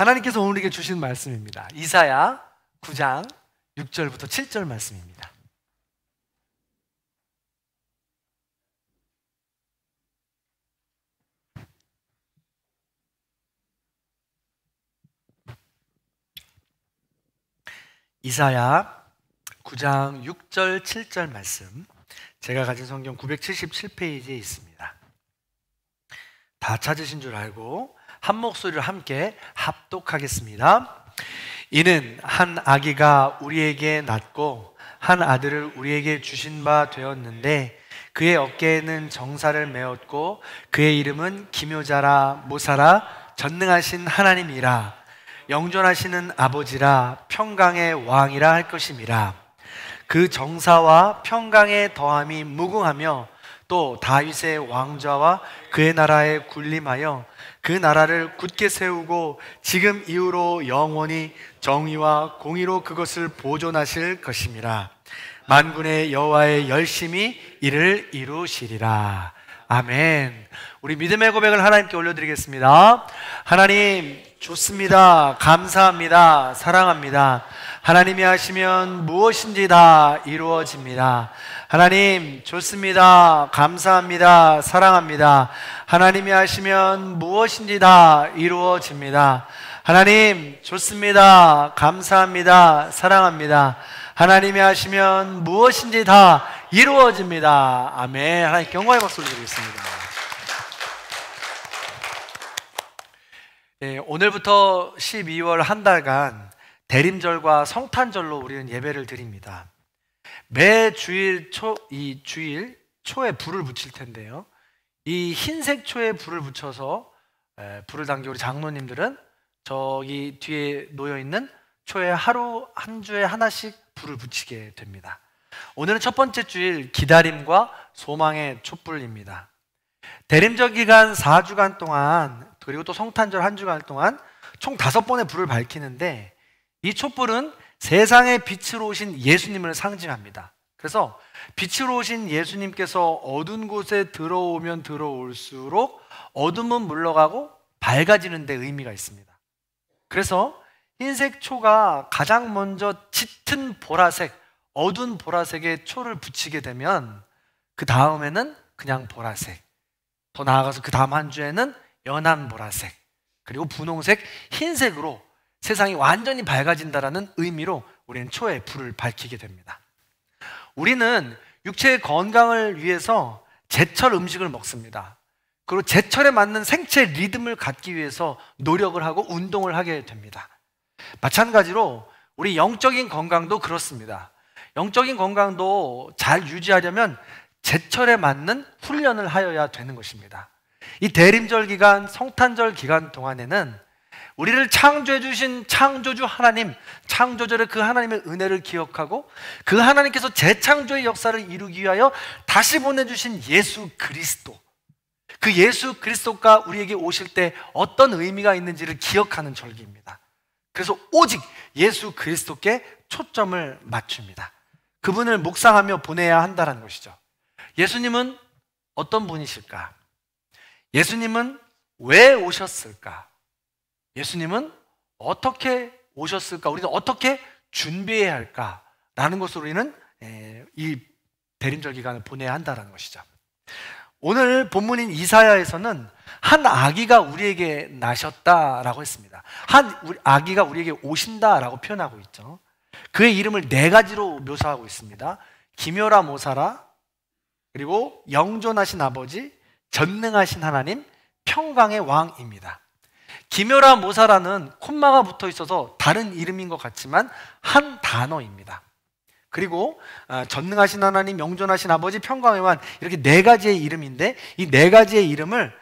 하나님께서 오늘 우리에게 주신 말씀입니다. 이사야 9장 6절부터 7절 말씀입니다. 이사야 9장 6절 7절 말씀, 제가 가진 성경 977페이지에 있습니다. 다 찾으신 줄 알고 한 목소리로 함께 합독하겠습니다. 이는 한 아기가 우리에게 낳고 한 아들을 우리에게 주신 바 되었는데 그의 어깨에는 정사를 메었고 그의 이름은 기묘자라 모사라 전능하신 하나님이라 영존하시는 아버지라 평강의 왕이라 할 것임이라. 그 정사와 평강의 더함이 무궁하며 또 다윗의 왕좌와 그의 나라에 군림하여 그 나라를 굳게 세우고 지금 이후로 영원히 정의와 공의로 그것을 보존하실 것임이라. 만군의 여호와의 열심히 이를 이루시리라. 아멘. 우리 믿음의 고백을 하나님께 올려드리겠습니다. 하나님 좋습니다. 감사합니다. 사랑합니다. 하나님이 하시면 무엇인지 다 이루어집니다. 하나님 좋습니다. 감사합니다. 사랑합니다. 하나님이 하시면 무엇인지 다 이루어집니다. 하나님 좋습니다. 감사합니다. 사랑합니다. 하나님이 하시면 무엇인지 다 이루어집니다. 아멘. 하나님 영광의 박수 올려드리겠습니다. 네, 오늘부터 12월 한 달간 대림절과 성탄절로 우리는 예배를 드립니다. 매 주일 이 주일 초에 불을 붙일 텐데요, 이 흰색 초에 불을 붙여서 불을 당겨 우리 장로님들은 저기 뒤에 놓여있는 초에 하루 한 주에 하나씩 불을 붙이게 됩니다. 오늘은 첫 번째 주일 기다림과 소망의 촛불입니다. 대림절 기간 4주간 동안, 그리고 또 성탄절 한 주간 동안 총 5번의 불을 밝히는데, 이 촛불은 세상의 빛으로 오신 예수님을 상징합니다. 그래서 빛으로 오신 예수님께서 어두운 곳에 들어오면 들어올수록 어둠은 물러가고 밝아지는 데 의미가 있습니다. 그래서 흰색 초가 가장 먼저 짙은 보라색, 어두운 보라색의 초를 붙이게 되면 그 다음에는 그냥 보라색, 더 나아가서 그 다음 한 주에는 연한 보라색, 그리고 분홍색, 흰색으로 세상이 완전히 밝아진다라는 의미로 우리는 초에 불을 밝히게 됩니다. 우리는 육체의 건강을 위해서 제철 음식을 먹습니다. 그리고 제철에 맞는 생체 리듬을 갖기 위해서 노력을 하고 운동을 하게 됩니다. 마찬가지로 우리 영적인 건강도 그렇습니다. 영적인 건강도 잘 유지하려면 제철에 맞는 훈련을 하여야 되는 것입니다. 이 대림절 기간, 성탄절 기간 동안에는 우리를 창조해 주신 창조주 하나님, 창조절의 그 하나님의 은혜를 기억하고 그 하나님께서 재창조의 역사를 이루기 위하여 다시 보내주신 예수 그리스도, 그 예수 그리스도가 우리에게 오실 때 어떤 의미가 있는지를 기억하는 절기입니다. 그래서 오직 예수 그리스도께 초점을 맞춥니다. 그분을 묵상하며 보내야 한다는 것이죠. 예수님은 어떤 분이실까? 예수님은 왜 오셨을까? 예수님은 어떻게 오셨을까? 우리는 어떻게 준비해야 할까? 라는 것으로 우리는 이 대림절 기간을 보내야 한다는 것이죠. 오늘 본문인 이사야에서는 한 아기가 우리에게 나셨다라고 했습니다. 한 아기가 우리에게 오신다라고 표현하고 있죠. 그의 이름을 4가지로 묘사하고 있습니다. 기묘라 모사라, 그리고 영존하신 아버지, 전능하신 하나님, 평강의 왕입니다. 기묘라 모사라는 콤마가 붙어 있어서 다른 이름인 것 같지만 한 단어입니다. 그리고 전능하신 하나님, 영존하신 아버지, 평강의 왕, 이렇게 4가지의 이름인데 이 4가지의 이름을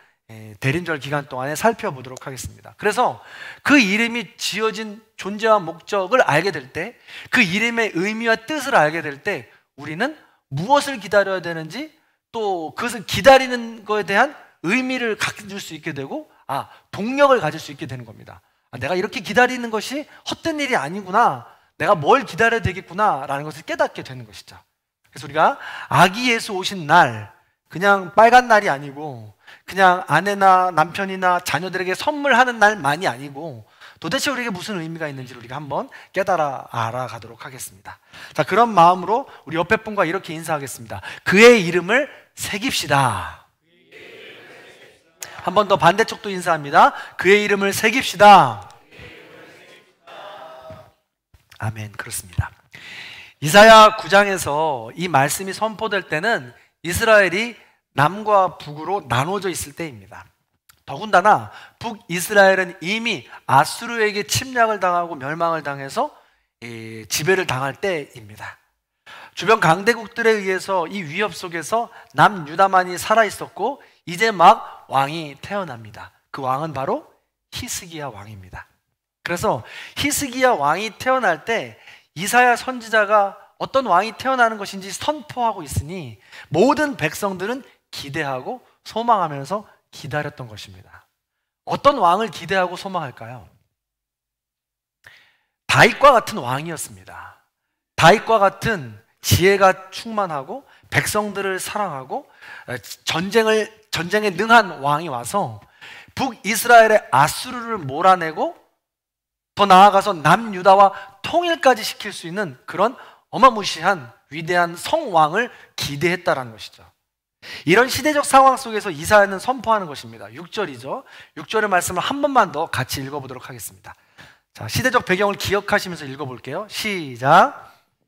대림절 기간 동안에 살펴보도록 하겠습니다. 그래서 그 이름이 지어진 존재와 목적을 알게 될 때, 그 이름의 의미와 뜻을 알게 될 때 우리는 무엇을 기다려야 되는지, 또 그것을 기다리는 것에 대한 의미를 가질 수 있게 되고, 동력을 가질 수 있게 되는 겁니다. 내가 이렇게 기다리는 것이 헛된 일이 아니구나, 내가 뭘 기다려야 되겠구나 라는 것을 깨닫게 되는 것이죠. 그래서 우리가 아기 예수 오신 날, 그냥 빨간 날이 아니고 그냥 아내나 남편이나 자녀들에게 선물하는 날만이 아니고 도대체 우리에게 무슨 의미가 있는지를 우리가 한번 깨달아 알아가도록 하겠습니다. 자, 그런 마음으로 우리 옆에 분과 이렇게 인사하겠습니다. 그의 이름을 새깁시다. 한 번 더 반대쪽도 인사합니다. 그의 이름을 새깁시다. 아멘. 그렇습니다. 이사야 9장에서 이 말씀이 선포될 때는 이스라엘이 남과 북으로 나눠져 있을 때입니다. 더군다나 북이스라엘은 이미 아수르에게 침략을 당하고 멸망을 당해서 지배를 당할 때입니다. 주변 강대국들에 의해서 이 위협 속에서 남유다만이 살아있었고 이제 막 왕이 태어납니다. 그 왕은 바로 히스기야 왕입니다. 그래서 히스기야 왕이 태어날 때 이사야 선지자가 어떤 왕이 태어나는 것인지 선포하고 있으니 모든 백성들은 기대하고 소망하면서 기다렸던 것입니다. 어떤 왕을 기대하고 소망할까요? 다윗과 같은 왕이었습니다. 다윗과 같은 지혜가 충만하고 백성들을 사랑하고 전쟁에 능한 왕이 와서 북이스라엘의 아수르를 몰아내고 더 나아가서 남유다와 통일까지 시킬 수 있는 그런 어마무시한 위대한 성왕을 기대했다라는 것이죠. 이런 시대적 상황 속에서 이사야는 선포하는 것입니다. 6절이죠. 6절의 말씀을 한 번만 더 같이 읽어보도록 하겠습니다. 자, 시대적 배경을 기억하시면서 읽어볼게요. 시작.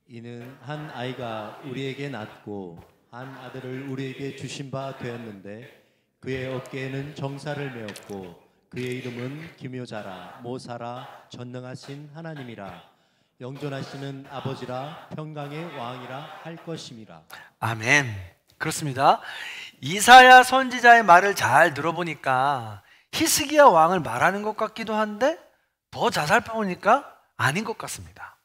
이는 한 아이가 우리에게 낳고 한 아들을 우리에게 주신 바 되었는데 그의 어깨에는 정사를 메었고 그의 이름은 기묘자라 모사라 전능하신 하나님이라 영존하시는 아버지라 평강의 왕이라 할 것임이라. 아멘. 그렇습니다. 이사야 선지자의 말을 잘 들어보니까 히스기야 왕을 말하는 것 같기도 한데 더 잘 살펴보니까 아닌 것 같습니다.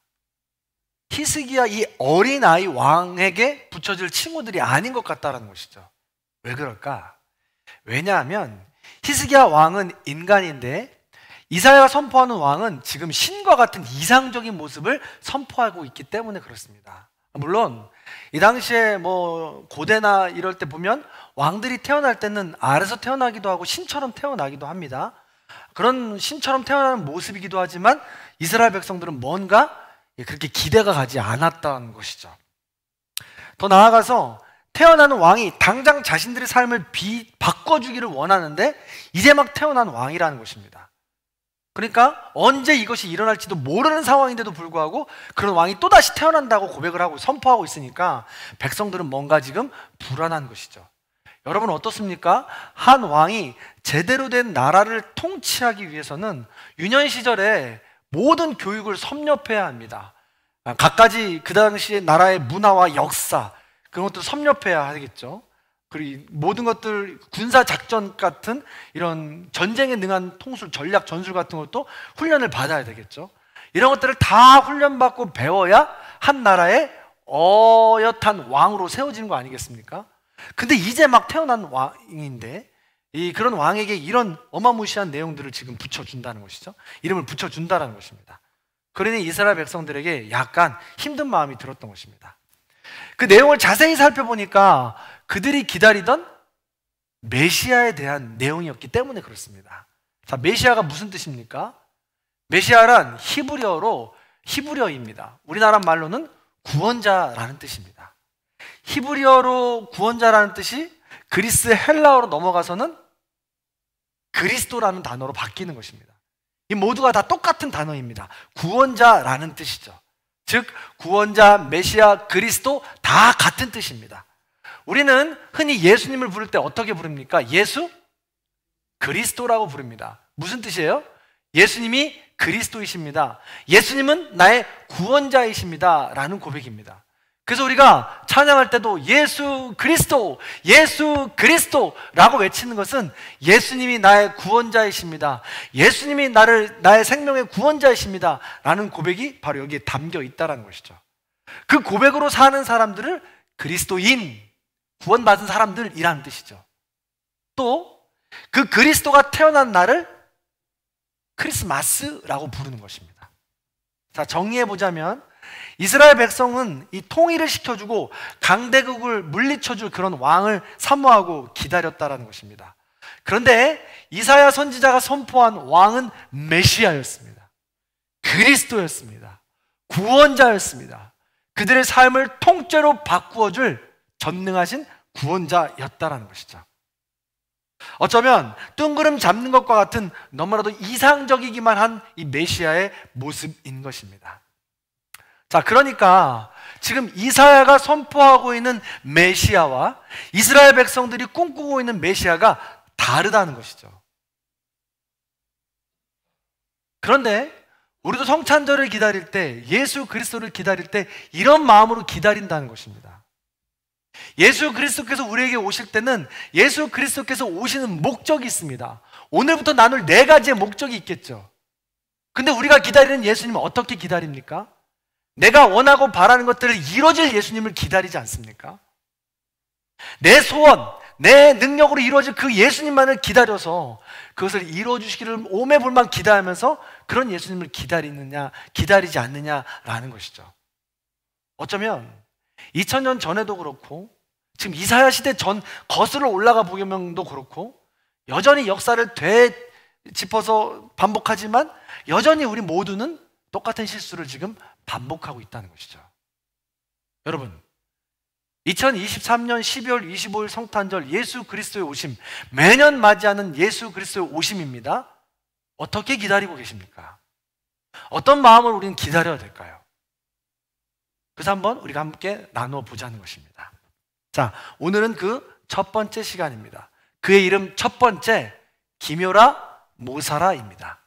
히스기야 이 어린아이 왕에게 붙여질 칭호들이 아닌 것 같다는 것이죠. 왜 그럴까? 왜냐하면 히스기야 왕은 인간인데 이사야가 선포하는 왕은 지금 신과 같은 이상적인 모습을 선포하고 있기 때문에 그렇습니다. 물론 이 당시에 뭐 고대나 이럴 때 보면 왕들이 태어날 때는 알에서 태어나기도 하고 신처럼 태어나기도 합니다. 그런 신처럼 태어나는 모습이기도 하지만 이스라엘 백성들은 뭔가 그렇게 기대가 가지 않았다는 것이죠. 더 나아가서 태어나는 왕이 당장 자신들의 삶을 바꿔주기를 원하는데 이제 막 태어난 왕이라는 것입니다. 그러니까 언제 이것이 일어날지도 모르는 상황인데도 불구하고 그런 왕이 또다시 태어난다고 고백을 하고 선포하고 있으니까 백성들은 뭔가 지금 불안한 것이죠. 여러분 어떻습니까? 한 왕이 제대로 된 나라를 통치하기 위해서는 유년 시절에 모든 교육을 섭렵해야 합니다. 갖가지 그 당시의 나라의 문화와 역사 그런 것도 섭렵해야 하겠죠. 그리고 모든 것들 군사 작전 같은 이런 전쟁에 능한 통술, 전략, 전술 같은 것도 훈련을 받아야 되겠죠. 이런 것들을 다 훈련받고 배워야 한 나라의 어엿한 왕으로 세워지는 거 아니겠습니까? 근데 이제 막 태어난 왕인데 그런 왕에게 이런 어마무시한 내용들을 지금 붙여준다는 것이죠. 이름을 붙여준다는 것입니다. 그러니 이스라엘 백성들에게 약간 힘든 마음이 들었던 것입니다. 그 내용을 자세히 살펴보니까 그들이 기다리던 메시아에 대한 내용이었기 때문에 그렇습니다. 자, 메시아가 무슨 뜻입니까? 메시아란 히브리어입니다. 우리나라 말로는 구원자라는 뜻입니다. 히브리어로 구원자라는 뜻이 그리스 헬라어로 넘어가서는 그리스도라는 단어로 바뀌는 것입니다. 이 모두가 다 똑같은 단어입니다. 구원자라는 뜻이죠. 즉 구원자, 메시아, 그리스도 다 같은 뜻입니다. 우리는 흔히 예수님을 부를 때 어떻게 부릅니까? 예수 그리스도라고 부릅니다. 무슨 뜻이에요? 예수님이 그리스도이십니다. 예수님은 나의 구원자이십니다 라는 고백입니다. 그래서 우리가 찬양할 때도 예수 그리스도, 예수 그리스도라고 외치는 것은 예수님이 나의 구원자이십니다. 예수님이 나의 생명의 구원자이십니다 라는 고백이 바로 여기에 담겨 있다는 것이죠. 그 고백으로 사는 사람들을 그리스도인, 구원받은 사람들이라는 뜻이죠. 또 그 그리스도가 태어난 날을 크리스마스라고 부르는 것입니다. 자, 정리해보자면 이스라엘 백성은 이 통일을 시켜주고 강대국을 물리쳐줄 그런 왕을 사모하고 기다렸다라는 것입니다. 그런데 이사야 선지자가 선포한 왕은 메시아였습니다. 그리스도였습니다. 구원자였습니다. 그들의 삶을 통째로 바꾸어줄 전능하신 구원자였다라는 것이죠. 어쩌면 뜬구름 잡는 것과 같은 너무나도 이상적이기만 한 이 메시아의 모습인 것입니다. 자, 그러니까 지금 이사야가 선포하고 있는 메시아와 이스라엘 백성들이 꿈꾸고 있는 메시아가 다르다는 것이죠. 그런데 우리도 성찬절을 기다릴 때, 예수 그리스도를 기다릴 때 이런 마음으로 기다린다는 것입니다. 예수 그리스도께서 우리에게 오실 때는 예수 그리스도께서 오시는 목적이 있습니다. 오늘부터 나눌 4가지의 목적이 있겠죠. 근데 우리가 기다리는 예수님은 어떻게 기다립니까? 내가 원하고 바라는 것들을 이루어질 예수님을 기다리지 않습니까? 내 소원, 내 능력으로 이루어질 그 예수님만을 기다려서 그것을 이루어주시기를 오매불만 기대하면서 그런 예수님을 기다리느냐, 기다리지 않느냐라는 것이죠. 어쩌면 2000년 전에도 그렇고 지금 이사야 시대 전 거슬러 올라가 보면도 그렇고 여전히 역사를 되짚어서 반복하지만 여전히 우리 모두는 똑같은 실수를 지금 반복하고 있다는 것이죠. 여러분, 2023년 12월 25일 성탄절 예수 그리스도의 오심, 매년 맞이하는 예수 그리스도의 오심입니다. 어떻게 기다리고 계십니까? 어떤 마음을 우리는 기다려야 될까요? 그래서 한번 우리가 함께 나누어 보자는 것입니다. 자, 오늘은 그 첫 번째 시간입니다. 그의 이름 첫 번째, 기묘라 모사라입니다.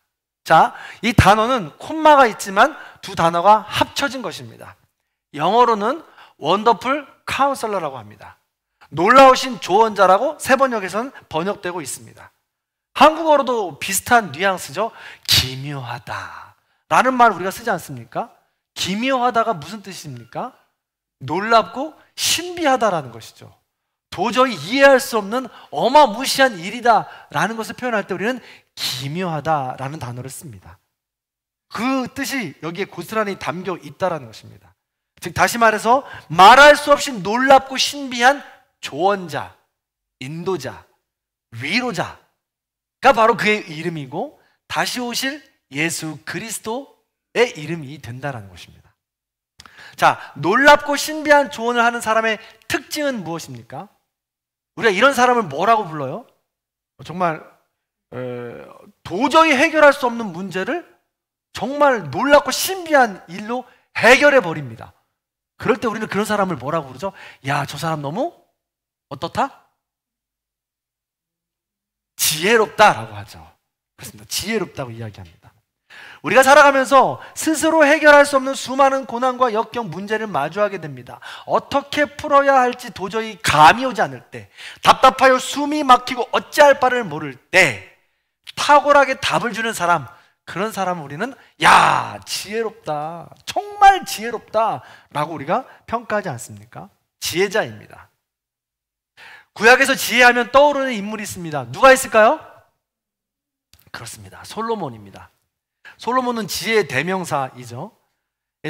자, 이 단어는 콤마가 있지만 두 단어가 합쳐진 것입니다. 영어로는 원더풀 카운셀러라고 합니다. 놀라우신 조언자라고 세 번역에서는 번역되고 있습니다. 한국어로도 비슷한 뉘앙스죠. 기묘하다 라는 말 우리가 쓰지 않습니까? 기묘하다가 무슨 뜻입니까? 놀랍고 신비하다라는 것이죠. 도저히 이해할 수 없는 어마무시한 일이다 라는 것을 표현할 때 우리는 기묘하다라는 단어를 씁니다. 그 뜻이 여기에 고스란히 담겨 있다라는 것입니다. 즉 다시 말해서 말할 수 없이 놀랍고 신비한 조언자, 인도자, 위로자가 바로 그의 이름이고 다시 오실 예수 그리스도의 이름이 된다라는 것입니다. 자, 놀랍고 신비한 조언을 하는 사람의 특징은 무엇입니까? 우리가 이런 사람을 뭐라고 불러요? 정말 도저히 해결할 수 없는 문제를 정말 놀랍고 신비한 일로 해결해 버립니다. 그럴 때 우리는 그런 사람을 뭐라고 부르죠? 야, 저 사람 너무 어떻다? 지혜롭다라고 하죠. 그렇습니다. 지혜롭다고 이야기합니다. 우리가 살아가면서 스스로 해결할 수 없는 수많은 고난과 역경, 문제를 마주하게 됩니다. 어떻게 풀어야 할지 도저히 감이 오지 않을 때, 답답하여 숨이 막히고 어찌할 바를 모를 때 탁월하게 답을 주는 사람, 그런 사람을 우리는 야, 지혜롭다, 정말 지혜롭다 라고 우리가 평가하지 않습니까? 지혜자입니다. 구약에서 지혜하면 떠오르는 인물이 있습니다. 누가 있을까요? 그렇습니다. 솔로몬입니다. 솔로몬은 지혜의 대명사이죠.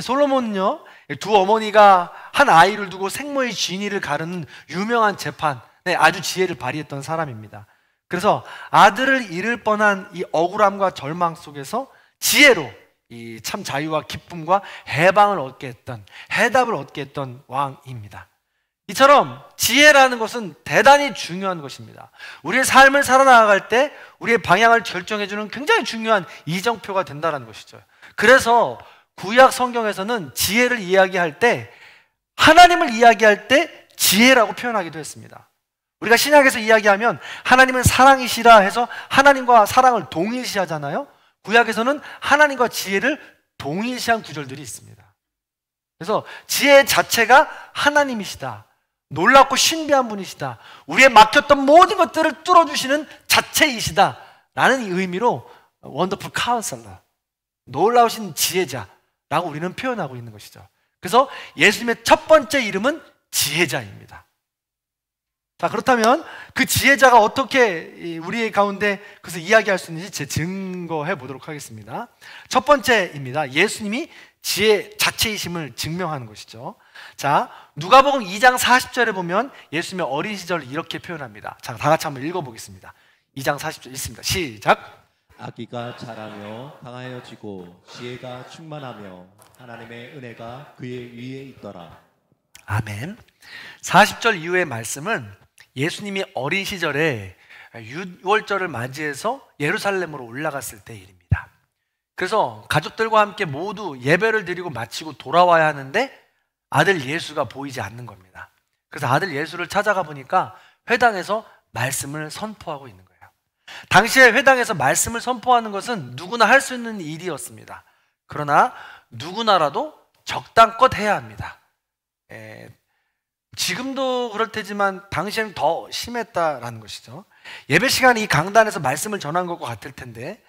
솔로몬은요, 두 어머니가 한 아이를 두고 생모의 진위를 가르는 유명한 재판에 아주 지혜를 발휘했던 사람입니다. 그래서 아들을 잃을 뻔한 이 억울함과 절망 속에서 지혜로 이 참 자유와 기쁨과 해방을 얻게 했던, 해답을 얻게 했던 왕입니다. 이처럼 지혜라는 것은 대단히 중요한 것입니다. 우리의 삶을 살아나갈 때 우리의 방향을 결정해주는 굉장히 중요한 이정표가 된다는 것이죠. 그래서 구약 성경에서는 지혜를 이야기할 때, 하나님을 이야기할 때 지혜라고 표현하기도 했습니다. 우리가 신약에서 이야기하면 하나님은 사랑이시라 해서 하나님과 사랑을 동일시하잖아요. 구약에서는 하나님과 지혜를 동일시한 구절들이 있습니다. 그래서 지혜 자체가 하나님이시다, 놀랍고 신비한 분이시다, 우리의 막혔던 모든 것들을 뚫어주시는 자체이시다 라는 의미로 원더풀 카운셀러, 놀라우신 지혜자라고 우리는 표현하고 있는 것이죠. 그래서 예수님의 첫 번째 이름은 지혜자입니다. 자, 그렇다면 그 지혜자가 어떻게 우리 가운데 그것을 이야기할 수 있는지 제 증거해 보도록 하겠습니다. 첫 번째입니다. 예수님이 지혜 자체이심을 증명하는 것이죠. 자, 누가복음 2장 40절에 보면 예수님의 어린 시절을 이렇게 표현합니다. 자, 다 같이 한번 읽어보겠습니다. 2장 40절 읽습니다. 시작. 아기가 자라며 강하여지고 지혜가 충만하며 하나님의 은혜가 그의 위에 있더라. 아멘. 40절 이후의 말씀은 예수님이 어린 시절에 유월절을 맞이해서 예루살렘으로 올라갔을 때 일입니다. 그래서 가족들과 함께 모두 예배를 드리고 마치고 돌아와야 하는데 아들 예수가 보이지 않는 겁니다. 그래서 아들 예수를 찾아가 보니까 회당에서 말씀을 선포하고 있는 거예요. 당시에 회당에서 말씀을 선포하는 것은 누구나 할 수 있는 일이었습니다. 그러나 누구나라도 적당껏 해야 합니다. 지금도 그럴 테지만 당시에는 더 심했다라는 것이죠. 예배 시간에 이 강단에서 말씀을 전한 것과 같을 텐데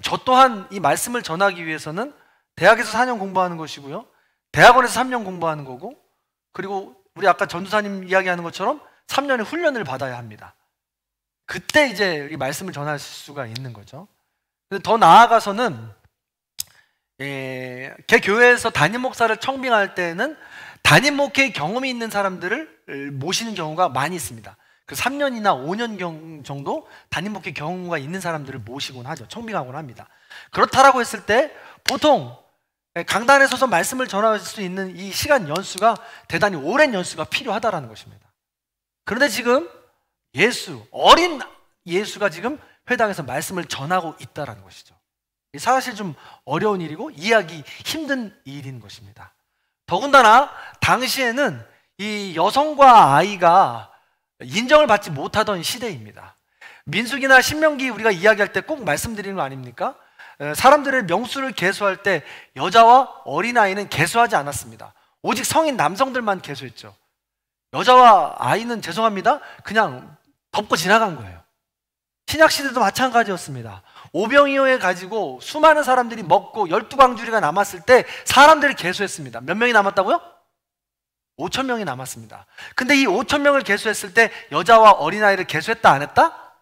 저 또한 이 말씀을 전하기 위해서는 대학에서 4년 공부하는 것이고요, 대학원에서 3년 공부하는 거고, 그리고 우리 아까 전도사님 이야기하는 것처럼 3년의 훈련을 받아야 합니다. 그때 이제 이 말씀을 전할 수가 있는 거죠. 근데 더 나아가서는 개 교회에서 담임 목사를 청빙할 때는 담임 목회의 경험이 있는 사람들을 모시는 경우가 많이 있습니다. 그 3년이나 5년 정도 담임 목회 경험가 있는 사람들을 모시곤 하죠. 청빙하곤 합니다. 그렇다라고 했을 때 보통 강단에 서서 말씀을 전할 수 있는 이 시간 연수가 대단히 오랜 연수가 필요하다라는 것입니다. 그런데 지금 어린 예수가 지금 회당에서 말씀을 전하고 있다라는 것이죠. 사실 좀 어려운 일이고 이해하기 힘든 일인 것입니다. 더군다나 당시에는 이 여성과 아이가 인정을 받지 못하던 시대입니다. 민수기나 신명기 우리가 이야기할 때 꼭 말씀드리는 거 아닙니까? 사람들의 명수를 계수할 때 여자와 어린아이는 계수하지 않았습니다. 오직 성인 남성들만 계수했죠. 여자와 아이는 죄송합니다, 그냥 덮고 지나간 거예요. 신약시대도 마찬가지였습니다. 오병이어에 가지고 수많은 사람들이 먹고 12광주리가 남았을 때 사람들이 계수했습니다. 몇 명이 남았다고요? 5,000명이 남았습니다. 근데 이 5,000명을 계수했을 때 여자와 어린아이를 계수했다 안 했다?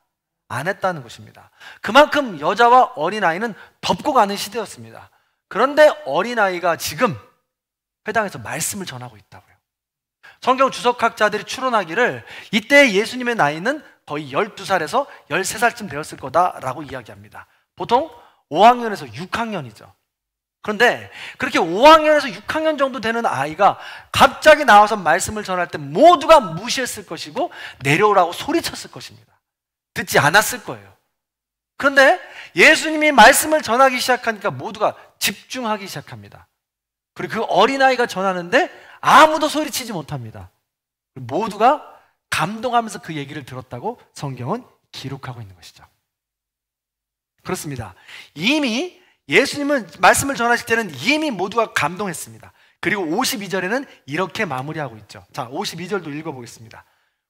안 했다는 것입니다. 그만큼 여자와 어린아이는 덮고 가는 시대였습니다. 그런데 어린아이가 지금 회당에서 말씀을 전하고 있다고요. 성경 주석학자들이 추론하기를 이때 예수님의 나이는 거의 12살에서 13살쯤 되었을 거다라고 이야기합니다. 보통 5학년에서 6학년이죠. 그런데 그렇게 5학년에서 6학년 정도 되는 아이가 갑자기 나와서 말씀을 전할 때 모두가 무시했을 것이고 내려오라고 소리쳤을 것입니다. 듣지 않았을 거예요. 그런데 예수님이 말씀을 전하기 시작하니까 모두가 집중하기 시작합니다. 그리고 그 어린아이가 전하는데 아무도 소리치지 못합니다. 모두가 감동하면서 그 얘기를 들었다고 성경은 기록하고 있는 것이죠. 그렇습니다. 이미 예수님은 말씀을 전하실 때는 이미 모두가 감동했습니다. 그리고 52절에는 이렇게 마무리하고 있죠. 자, 52절도 읽어보겠습니다.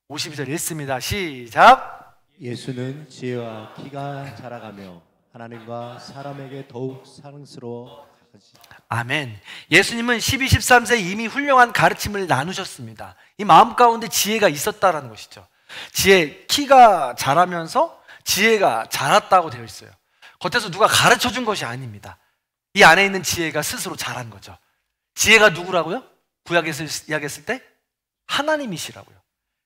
52절 읽습니다. 시작. 예수는 지혜와 키가 자라가며 하나님과 사람에게 더욱 사랑스러워. 아멘. 예수님은 12, 13세 이미 훌륭한 가르침을 나누셨습니다. 이 마음 가운데 지혜가 있었다라는 것이죠. 키가 자라면서 지혜가 자랐다고 되어 있어요. 겉에서 누가 가르쳐 준 것이 아닙니다. 이 안에 있는 지혜가 스스로 자란 거죠. 지혜가 누구라고요? 구약에서 이야기했을 때 하나님이시라고요.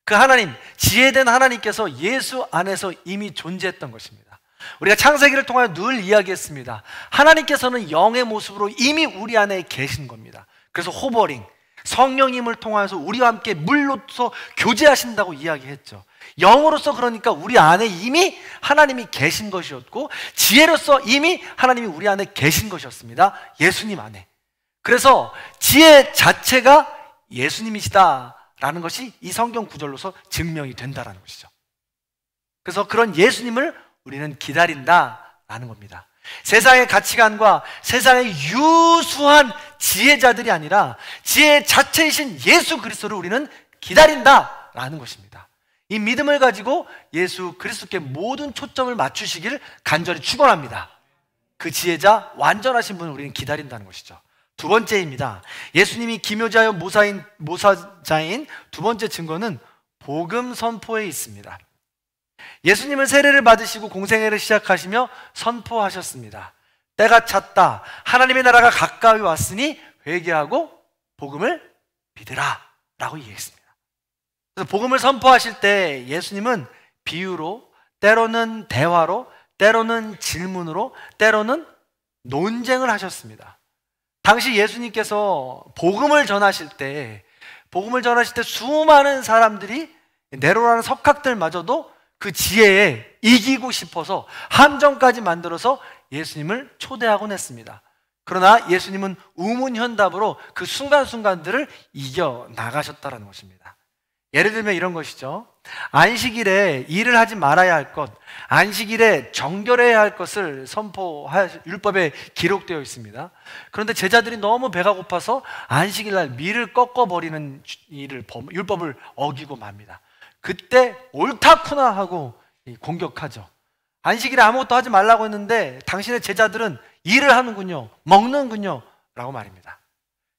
그 하나님, 지혜된 하나님께서 예수 안에서 이미 존재했던 것입니다. 우리가 창세기를 통하여 늘 이야기했습니다. 하나님께서는 영의 모습으로 이미 우리 안에 계신 겁니다. 그래서 호버링, 성령님을 통하여서 우리와 함께 물로서 교제하신다고 이야기했죠. 영으로서 그러니까 우리 안에 이미 하나님이 계신 것이었고 지혜로서 이미 하나님이 우리 안에 계신 것이었습니다. 예수님 안에. 그래서 지혜 자체가 예수님이시다라는 것이 이 성경 구절로서 증명이 된다라는 것이죠. 그래서 그런 예수님을 우리는 기다린다라는 겁니다. 세상의 가치관과 세상의 유수한 지혜자들이 아니라 지혜 자체이신 예수 그리스도를 우리는 기다린다라는 것입니다. 이 믿음을 가지고 예수 그리스도께 모든 초점을 맞추시기를 간절히 축원합니다. 그 지혜자 완전하신 분을 우리는 기다린다는 것이죠. 두 번째입니다. 예수님이 기묘자여 모사자인 두 번째 증거는 복음 선포에 있습니다. 예수님은 세례를 받으시고 공생애를 시작하시며 선포하셨습니다. 때가 찼다. 하나님의 나라가 가까이 왔으니 회개하고 복음을 믿으라 라고 얘기했습니다. 그래서 복음을 선포하실 때 예수님은 비유로, 때로는 대화로, 때로는 질문으로, 때로는 논쟁을 하셨습니다. 당시 예수님께서 복음을 전하실 때 수많은 사람들이 네로라는 석학들마저도 그 지혜에 이기고 싶어서 함정까지 만들어서 예수님을 초대하곤 했습니다. 그러나 예수님은 우문현답으로 그 순간순간들을 이겨나가셨다는 것입니다. 예를 들면 이런 것이죠. 안식일에 일을 하지 말아야 할 것, 안식일에 정결해야 할 것을 선포할 율법에 기록되어 있습니다. 그런데 제자들이 너무 배가 고파서 안식일날 밀을 꺾어버리는 율법을 어기고 맙니다. 그때 옳다구나 하고 공격하죠. 안식일에 아무것도 하지 말라고 했는데 당신의 제자들은 일을 하는군요, 먹는군요 라고 말입니다.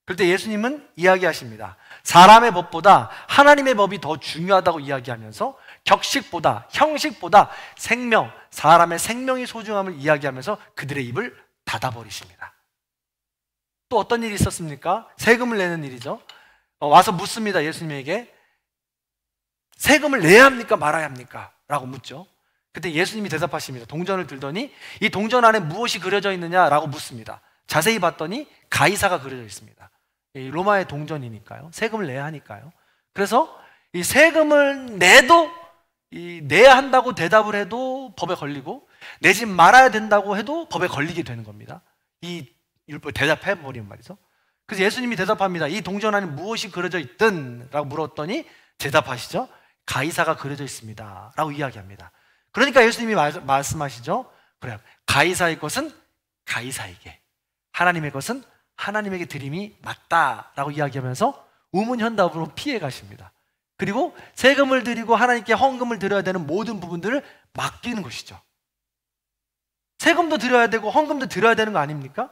그때 예수님은 이야기하십니다. 사람의 법보다 하나님의 법이 더 중요하다고 이야기하면서 격식보다, 형식보다 생명, 사람의 생명의 소중함을 이야기하면서 그들의 입을 닫아버리십니다. 또 어떤 일이 있었습니까? 세금을 내는 일이죠. 와서 묻습니다. 예수님에게 세금을 내야 합니까? 말아야 합니까? 라고 묻죠. 그때 예수님이 대답하십니다. 동전을 들더니 이 동전 안에 무엇이 그려져 있느냐라고 묻습니다. 자세히 봤더니 가이사가 그려져 있습니다. 로마의 동전이니까요. 세금을 내야 하니까요. 그래서 이 세금을 내야 한다고 대답을 해도 법에 걸리고 내지 말아야 된다고 해도 법에 걸리게 되는 겁니다. 이 율법 대답해 버리면 말이죠. 그래서 예수님이 대답합니다. 이 동전 안에 무엇이 그려져 있든 라고 물었더니 대답하시죠. 가이사가 그려져 있습니다 라고 이야기합니다. 그러니까 예수님이 말씀하시죠. 그래요. 가이사의 것은 가이사에게, 하나님의 것은 하나님에게 드림이 맞다라고 이야기하면서 우문현답으로 피해 가십니다. 그리고 세금을 드리고 하나님께 헌금을 드려야 되는 모든 부분들을 맡기는 것이죠. 세금도 드려야 되고 헌금도 드려야 되는 거 아닙니까?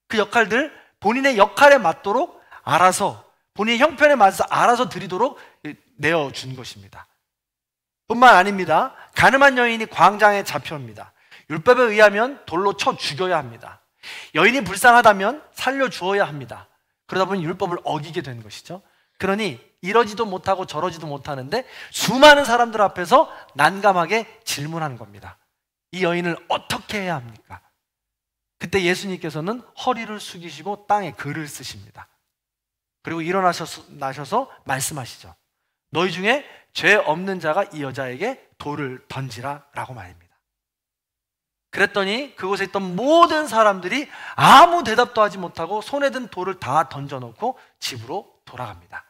그 역할들 본인의 역할에 맞도록 알아서, 본인의 형편에 맞춰서 알아서 드리도록 내어준 것입니다. 뿐만 아닙니다. 가늠한 여인이 광장에 잡혀옵니다. 율법에 의하면 돌로 쳐 죽여야 합니다. 여인이 불쌍하다면 살려주어야 합니다. 그러다 보니 율법을 어기게 된 것이죠. 그러니 이러지도 못하고 저러지도 못하는데 수많은 사람들 앞에서 난감하게 질문하는 겁니다. 이 여인을 어떻게 해야 합니까? 그때 예수님께서는 허리를 숙이시고 땅에 글을 쓰십니다. 그리고 일어나셔서 말씀하시죠. 너희 중에 죄 없는 자가 이 여자에게 돌을 던지라 라고 말입니다. 그랬더니 그곳에 있던 모든 사람들이 아무 대답도 하지 못하고 손에 든 돌을 다 던져놓고 집으로 돌아갑니다.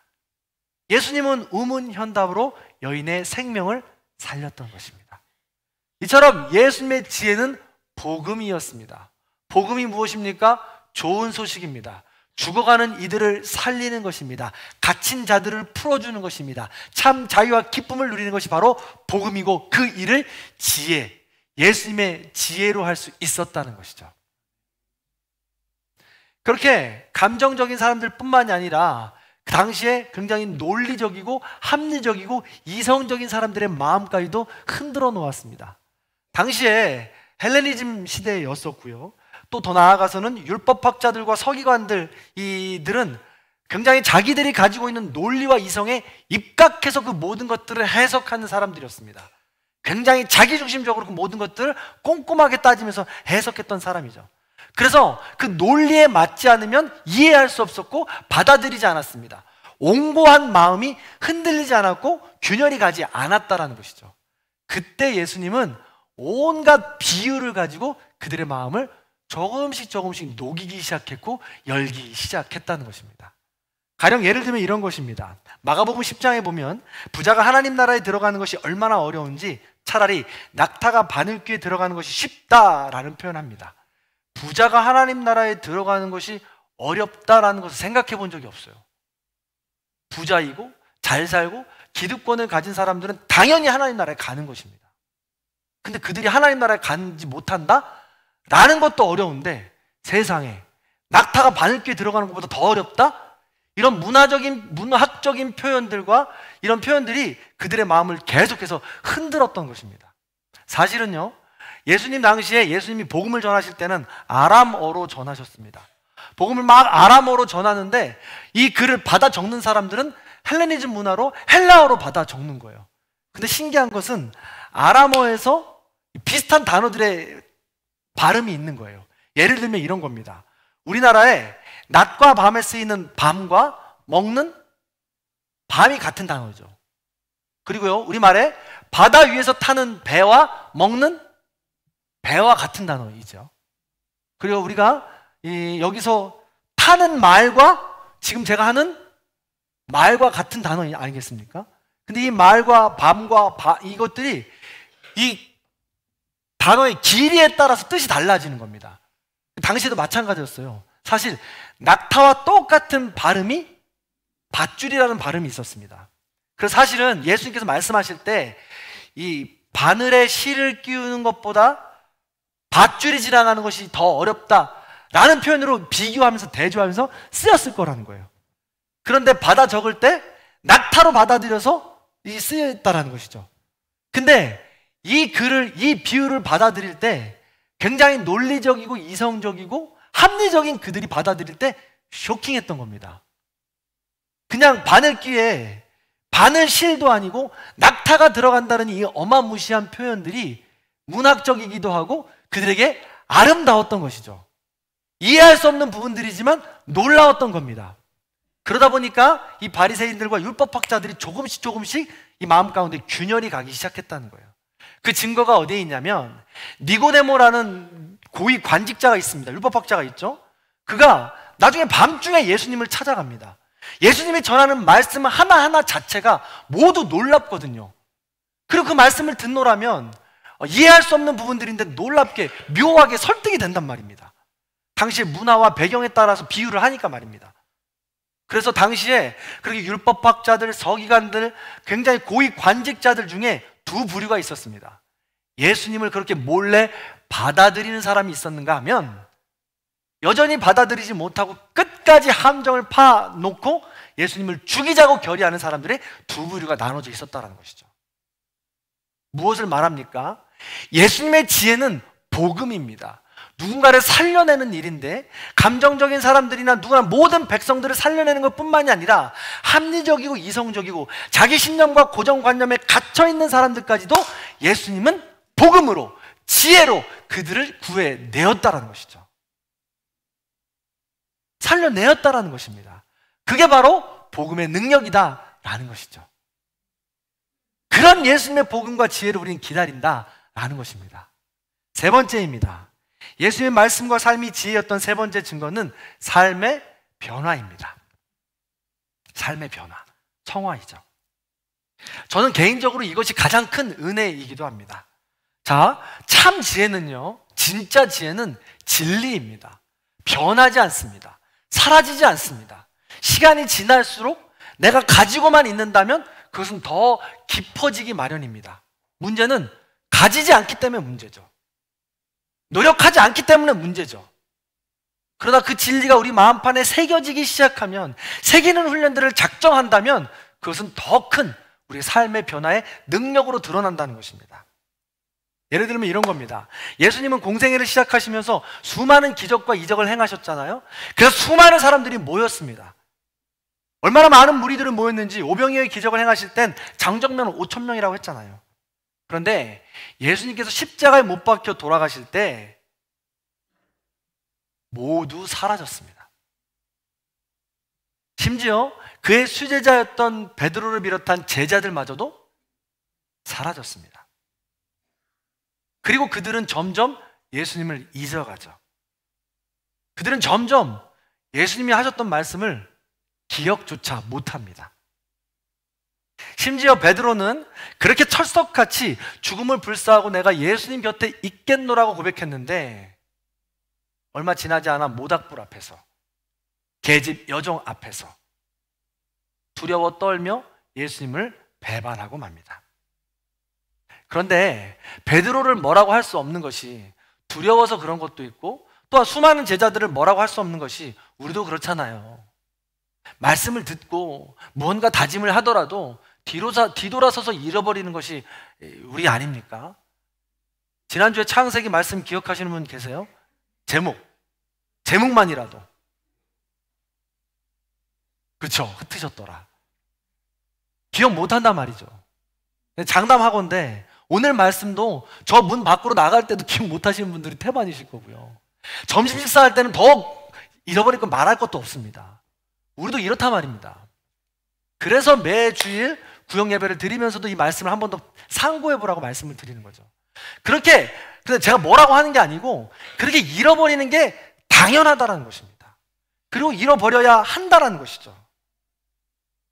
예수님은 우문현답으로 여인의 생명을 살렸던 것입니다. 이처럼 예수님의 지혜는 복음이었습니다. 복음이 무엇입니까? 좋은 소식입니다. 죽어가는 이들을 살리는 것입니다. 갇힌 자들을 풀어주는 것입니다. 참 자유와 기쁨을 누리는 것이 바로 복음이고 그 일을 예수님의 지혜로 할 수 있었다는 것이죠. 그렇게 감정적인 사람들 뿐만이 아니라 그 당시에 굉장히 논리적이고 합리적이고 이성적인 사람들의 마음까지도 흔들어 놓았습니다. 당시에 헬레니즘 시대였었고요. 또 더 나아가서는 율법학자들과 서기관들, 이들은 굉장히 자기들이 가지고 있는 논리와 이성에 입각해서 그 모든 것들을 해석하는 사람들이었습니다. 굉장히 자기중심적으로 그 모든 것들을 꼼꼼하게 따지면서 해석했던 사람이죠. 그래서 그 논리에 맞지 않으면 이해할 수 없었고 받아들이지 않았습니다. 옹고한 마음이 흔들리지 않았고 균열이 가지 않았다라는 것이죠. 그때 예수님은 온갖 비유를 가지고 그들의 마음을 조금씩 녹이기 시작했고 열기 시작했다는 것입니다. 가령 예를 들면 이런 것입니다. 마가복음 10장에 보면 부자가 하나님 나라에 들어가는 것이 얼마나 어려운지 차라리 낙타가 바늘귀에 들어가는 것이 쉽다라는 표현합니다. 부자가 하나님 나라에 들어가는 것이 어렵다라는 것을 생각해 본 적이 없어요. 부자이고 잘 살고 기득권을 가진 사람들은 당연히 하나님 나라에 가는 것입니다. 근데 그들이 하나님 나라에 가지 못한다? 라는 것도 어려운데 세상에 낙타가 바늘귀에 들어가는 것보다 더 어렵다? 이런 문학적인 표현들과 이런 표현들이 그들의 마음을 계속해서 흔들었던 것입니다. 사실은요, 예수님 당시에 예수님이 복음을 전하실 때는 아람어로 전하셨습니다. 복음을 막 아람어로 전하는데 이 글을 받아 적는 사람들은 헬레니즘 문화로 헬라어로 받아 적는 거예요. 근데 신기한 것은 아람어에서 비슷한 단어들의 발음이 있는 거예요. 예를 들면 이런 겁니다. 우리나라에 낮과 밤에 쓰이는 밤과 먹는 밤이 같은 단어죠. 그리고요, 우리말에 바다 위에서 타는 배와 먹는 배와 같은 단어이죠. 그리고 우리가 여기서 타는 말과 지금 제가 하는 말과 같은 단어 아니겠습니까? 근데 이 말과 밤과 이것들이 이 단어의 길이에 따라서 뜻이 달라지는 겁니다. 당시에도 마찬가지였어요. 사실 낙타와 똑같은 발음이 밧줄이라는 발음이 있었습니다. 그래서 사실은 예수님께서 말씀하실 때 이 바늘에 실을 끼우는 것보다 밧줄이 지나가는 것이 더 어렵다라는 표현으로 비교하면서 대조하면서 쓰였을 거라는 거예요. 그런데 받아 적을 때 낙타로 받아들여서 쓰였다라는 것이죠. 근데 이 비유를 받아들일 때 굉장히 논리적이고 이성적이고 합리적인 그들이 받아들일 때 쇼킹했던 겁니다. 그냥 바늘귀에 바늘실도 아니고 낙타가 들어간다는 이 어마무시한 표현들이 문학적이기도 하고 그들에게 아름다웠던 것이죠. 이해할 수 없는 부분들이지만 놀라웠던 겁니다. 그러다 보니까 이 바리새인들과 율법학자들이 조금씩 이 마음 가운데 균열이 가기 시작했다는 거예요. 그 증거가 어디에 있냐면 니고데모라는 고위 관직자가 있습니다. 율법학자가 있죠. 그가 나중에 밤중에 예수님을 찾아갑니다. 예수님이 전하는 말씀 하나하나 자체가 모두 놀랍거든요. 그리고 그 말씀을 듣노라면 이해할 수 없는 부분들인데 놀랍게 묘하게 설득이 된단 말입니다. 당시의 문화와 배경에 따라서 비유를 하니까 말입니다. 그래서 당시에 그렇게 율법학자들, 서기관들, 굉장히 고위 관직자들 중에 두 부류가 있었습니다. 예수님을 그렇게 몰래 받아들이는 사람이 있었는가 하면 여전히 받아들이지 못하고 끝까지 함정을 파놓고 예수님을 죽이자고 결의하는 사람들의 두 부류가 나눠져 있었다는 것이죠. 무엇을 말합니까? 예수님의 지혜는 복음입니다. 누군가를 살려내는 일인데 감정적인 사람들이나 누구나 모든 백성들을 살려내는 것뿐만이 아니라 합리적이고 이성적이고 자기 신념과 고정관념에 갇혀있는 사람들까지도 예수님은 복음으로 지혜로 그들을 구해내었다는 것이죠. 살려내었다라는 것입니다. 그게 바로 복음의 능력이다라는 것이죠. 그런 예수님의 복음과 지혜를 우리는 기다린다라는 것입니다. 세 번째입니다. 예수님의 말씀과 삶이 지혜였던 세 번째 증거는 삶의 변화입니다. 삶의 변화, 성화이죠. 저는 개인적으로 이것이 가장 큰 은혜이기도 합니다. 자, 참 지혜는요, 진짜 지혜는 진리입니다. 변하지 않습니다. 사라지지 않습니다. 시간이 지날수록 내가 가지고만 있는다면 그것은 더 깊어지기 마련입니다. 문제는 가지지 않기 때문에 문제죠. 노력하지 않기 때문에 문제죠. 그러다 그 진리가 우리 마음판에 새겨지기 시작하면, 새기는 훈련들을 작정한다면 그것은 더 큰 우리의 삶의 변화의 능력으로 드러난다는 것입니다. 예를 들면 이런 겁니다. 예수님은 공생애를 시작하시면서 수많은 기적과 이적을 행하셨잖아요. 그래서 수많은 사람들이 모였습니다. 얼마나 많은 무리들이 모였는지 오병이어의 기적을 행하실 땐 장정면 5,000명이라고 했잖아요. 그런데 예수님께서 십자가에 못 박혀 돌아가실 때 모두 사라졌습니다. 심지어 그의 수제자였던 베드로를 비롯한 제자들마저도 사라졌습니다. 그리고 그들은 점점 예수님을 잊어가죠. 그들은 점점 예수님이 하셨던 말씀을 기억조차 못합니다. 심지어 베드로는 그렇게 철석같이 죽음을 불사하고 내가 예수님 곁에 있겠노라고 고백했는데 얼마 지나지 않아 모닥불 앞에서, 계집 여종 앞에서 두려워 떨며 예수님을 배반하고 맙니다. 그런데 베드로를 뭐라고 할 수 없는 것이 두려워서 그런 것도 있고, 또한 수많은 제자들을 뭐라고 할 수 없는 것이 우리도 그렇잖아요. 말씀을 듣고 무언가 다짐을 하더라도 뒤돌아서서 잃어버리는 것이 우리 아닙니까? 지난주에 창세기 말씀 기억하시는 분 계세요? 제목만이라도 그쵸, 흩으셨더라. 기억 못한단 말이죠. 장담하건대 오늘 말씀도 저 문 밖으로 나갈 때도 기억 못 하시는 분들이 태반이실 거고요. 점심 식사할 때는 더 잃어버릴 건 말할 것도 없습니다. 우리도 이렇단 말입니다. 그래서 매 주일 구역 예배를 드리면서도 이 말씀을 한 번 더 상고해 보라고 말씀을 드리는 거죠. 그렇게, 근데 제가 뭐라고 하는 게 아니고 그렇게 잃어버리는 게 당연하다라는 것입니다. 그리고 잃어버려야 한다라는 것이죠.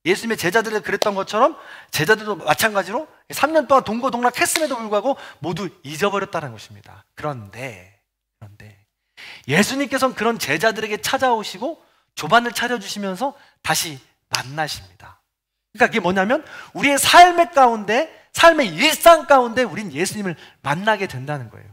예수님의 제자들이 그랬던 것처럼 제자들도 마찬가지로 3년 동안 동고동락했음에도 불구하고 모두 잊어버렸다는 것입니다. 그런데 예수님께서는 그런 제자들에게 찾아오시고 조반을 차려주시면서 다시 만나십니다. 그러니까 그게 뭐냐면 우리의 삶의 가운데, 삶의 일상 가운데 우린 예수님을 만나게 된다는 거예요.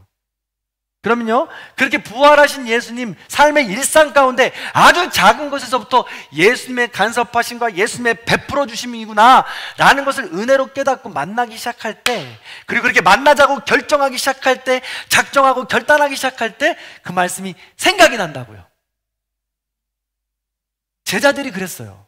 그러면요, 그렇게 부활하신 예수님 삶의 일상 가운데 아주 작은 것에서부터 예수님의 간섭하심과 예수님의 베풀어 주심이구나 라는 것을 은혜로 깨닫고 만나기 시작할 때, 그리고 그렇게 만나자고 결정하기 시작할 때, 작정하고 결단하기 시작할 때 그 말씀이 생각이 난다고요. 제자들이 그랬어요.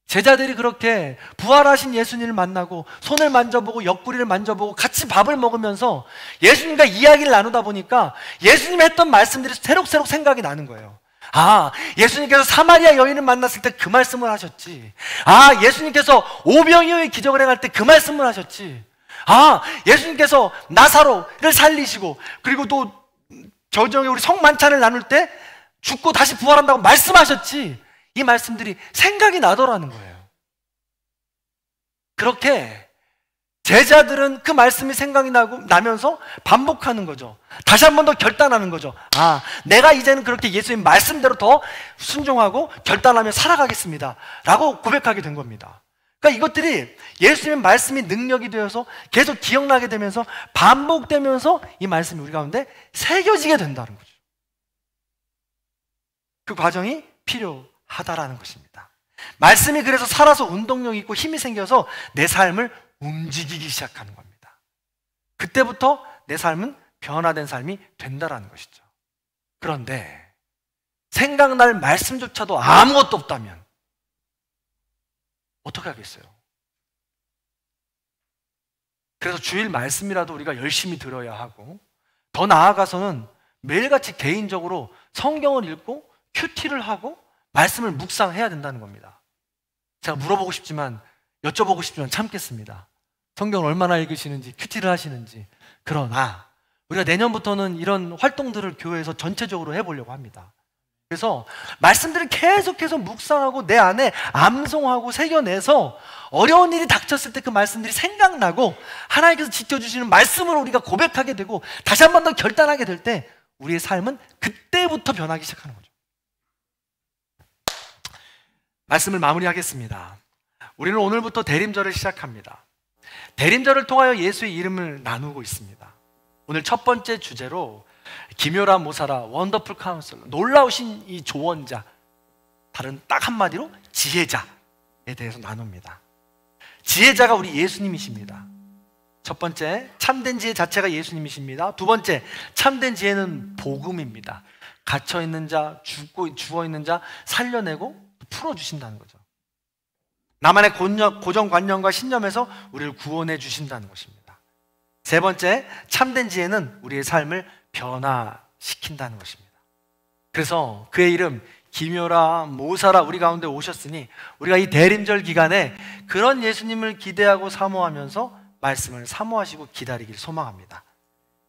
제자들이 그렇게 부활하신 예수님을 만나고 손을 만져보고 옆구리를 만져보고 같이 밥을 먹으면서 예수님과 이야기를 나누다 보니까 예수님이 했던 말씀들이 새록새록 생각이 나는 거예요. 아, 예수님께서 사마리아 여인을 만났을 때 그 말씀을 하셨지. 아, 예수님께서 오병이어의 기적을 행할 때 그 말씀을 하셨지. 아, 예수님께서 나사로를 살리시고 그리고 또 저녁에 우리 성만찬을 나눌 때 죽고 다시 부활한다고 말씀하셨지. 이 말씀들이 생각이 나더라는 거예요. 그렇게 제자들은 그 말씀이 생각이 나면서 반복하는 거죠. 다시 한 번 더 결단하는 거죠. 아, 내가 이제는 그렇게 예수님 말씀대로 더 순종하고 결단하며 살아가겠습니다 라고 고백하게 된 겁니다. 그러니까 이것들이 예수님의 말씀이 능력이 되어서 계속 기억나게 되면서 반복되면서 이 말씀이 우리 가운데 새겨지게 된다는 거죠. 그 과정이 필요하다라는 것입니다. 말씀이 그래서 살아서 운동력이 있고 힘이 생겨서 내 삶을 움직이기 시작하는 겁니다. 그때부터 내 삶은 변화된 삶이 된다라는 것이죠. 그런데 생각날 말씀조차도 아무것도 없다면 어떻게 하겠어요? 그래서 주일 말씀이라도 우리가 열심히 들어야 하고, 더 나아가서는 매일같이 개인적으로 성경을 읽고 큐티를 하고 말씀을 묵상해야 된다는 겁니다. 제가 물어보고 싶지만, 여쭤보고 싶지만 참겠습니다. 성경을 얼마나 읽으시는지, 큐티를 하시는지. 그러나 우리가 내년부터는 이런 활동들을 교회에서 전체적으로 해보려고 합니다. 그래서 말씀들을 계속해서 묵상하고 내 안에 암송하고 새겨내서 어려운 일이 닥쳤을 때 그 말씀들이 생각나고 하나님께서 지켜주시는 말씀으로 우리가 고백하게 되고 다시 한 번 더 결단하게 될 때 우리의 삶은 그때부터 변하기 시작하는 거죠. 말씀을 마무리하겠습니다. 우리는 오늘부터 대림절을 시작합니다. 대림절을 통하여 예수의 이름을 나누고 있습니다. 오늘 첫 번째 주제로 기묘라 모사라 원더풀 카운슬러, 놀라우신 이 조언자, 다른 딱 한마디로 지혜자에 대해서 나눕니다. 지혜자가 우리 예수님이십니다. 첫 번째, 참된 지혜 자체가 예수님이십니다. 두 번째, 참된 지혜는 복음입니다. 갇혀있는 자, 죽어있는 자 살려내고 풀어주신다는 거죠. 나만의 고정관념과 신념에서 우리를 구원해 주신다는 것입니다. 세 번째, 참된 지혜는 우리의 삶을 변화시킨다는 것입니다. 그래서 그의 이름 기묘라 모사라 우리 가운데 오셨으니 우리가 이 대림절 기간에 그런 예수님을 기대하고 사모하면서 말씀을 사모하시고 기다리길 소망합니다.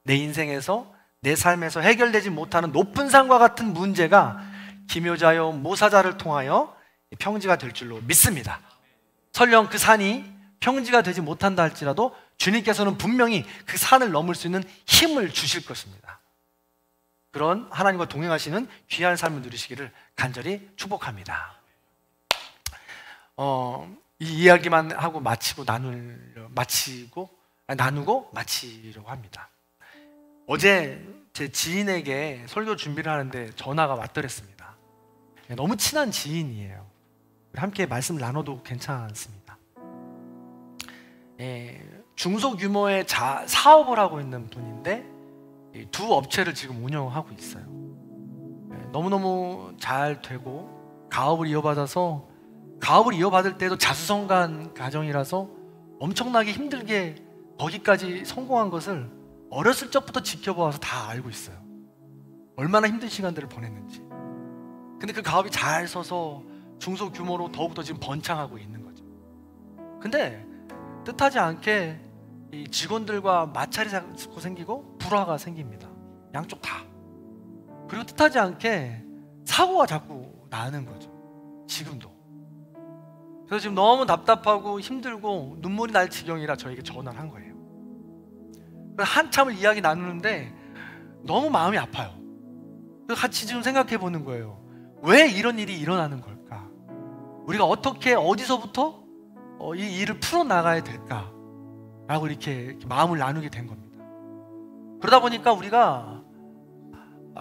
내 인생에서, 내 삶에서 해결되지 못하는 높은 산과 같은 문제가 기묘자요 모사자를 통하여 평지가 될 줄로 믿습니다. 설령 그 산이 평지가 되지 못한다 할지라도 주님께서는 분명히 그 산을 넘을 수 있는 힘을 주실 것입니다. 그런 하나님과 동행하시는 귀한 삶을 누리시기를 간절히 축복합니다. 이 이야기만 하고 나누고 마치려고 합니다. 어제 제 지인에게 설교 준비를 하는데 전화가 왔더랬습니다. 너무 친한 지인이에요. 함께 말씀을 나눠도 괜찮습니다. 중소규모의 사업을 하고 있는 분인데 두 업체를 지금 운영하고 있어요. 너무너무 잘 되고 가업을 이어받을 때도 자수성가한 가정이라서 엄청나게 힘들게 거기까지 성공한 것을 어렸을 적부터 지켜봐서 다 알고 있어요. 얼마나 힘든 시간들을 보냈는지. 근데 그 가업이 잘 서서 중소규모로 더욱더 지금 번창하고 있는 거죠. 근데 뜻하지 않게 이 직원들과 마찰이 자꾸 생기고 불화가 생깁니다. 양쪽 다. 그리고 뜻하지 않게 사고가 자꾸 나는 거죠. 지금도. 그래서 지금 너무 답답하고 힘들고 눈물이 날 지경이라 저에게 전화를 한 거예요. 그래서 한참을 이야기 나누는데 너무 마음이 아파요. 그래서 같이 지금 생각해 보는 거예요. 왜 이런 일이 일어나는 걸까? 우리가 어떻게 어디서부터 이 일을 풀어나가야 될까? 라고 이렇게 마음을 나누게 된 겁니다. 그러다 보니까 우리가